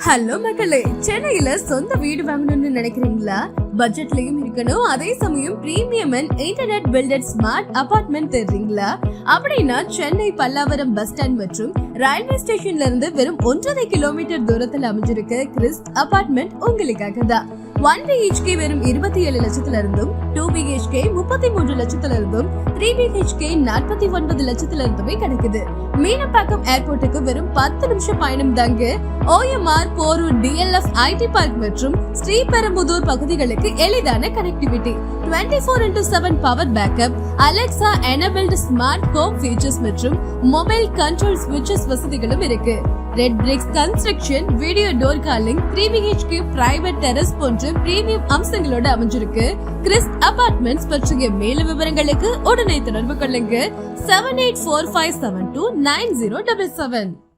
Hello மக்களே, சென்னையில சொந்த வீடு வாங்கணும்னு நினைக்கிறீங்களா? பட்ஜெட்லயும் இருக்கணும், அதே சமயம் premium and internet built smart apartment தேடுறீங்களா? அப்படின்னா சென்னை பல்லாவரம் பஸ் ஸ்டாண்ட் மற்றும் ரயில்வே ஸ்டேஷன்ல இருந்து வெறும் 1.5 கிலோமீட்டர் தூரத்தில் அமைஞ்சிருக்க கிறிஸ்ட் அபார்ட்மெண்ட் உங்களுக்காக தான். 1 BHK வெறும் 27 லட்சத்துல இருந்தும், 2 BHK 33 லட்சத்துல இருந்தும், 3 BHK 49 லட்சத்துல இருந்துமே கிடைக்குது. மீனம்பாக்கம் ஏர்போர்ட்டுக்கு வெறும் 10 நிமிஷம் பயணம் தாங்க. OMR, Porur, DLF, IT park மற்றும் ஸ்ரீபெரும்புதூர் பகுதிகளுக்கு எளிதான connectivity, 24x7 power backup, Alexa enabled smart home features மற்றும் மொபைல் கண்ட்ரோல் ஸ்விட்சஸ் வசதிகளும் இருக்கு. Red BRICS construction, video door calling, 3 BHK private terrace போன்ற பிரீமியம் அம்சங்களோட அமைஞ்சிருக்கு. கிறிஸ்ட் அபார்ட்மெண்ட்ஸ் பற்றிய மேலும் விவரங்களுக்கு உடனே தொடர்பு கொள்ளுங்க 7845729077.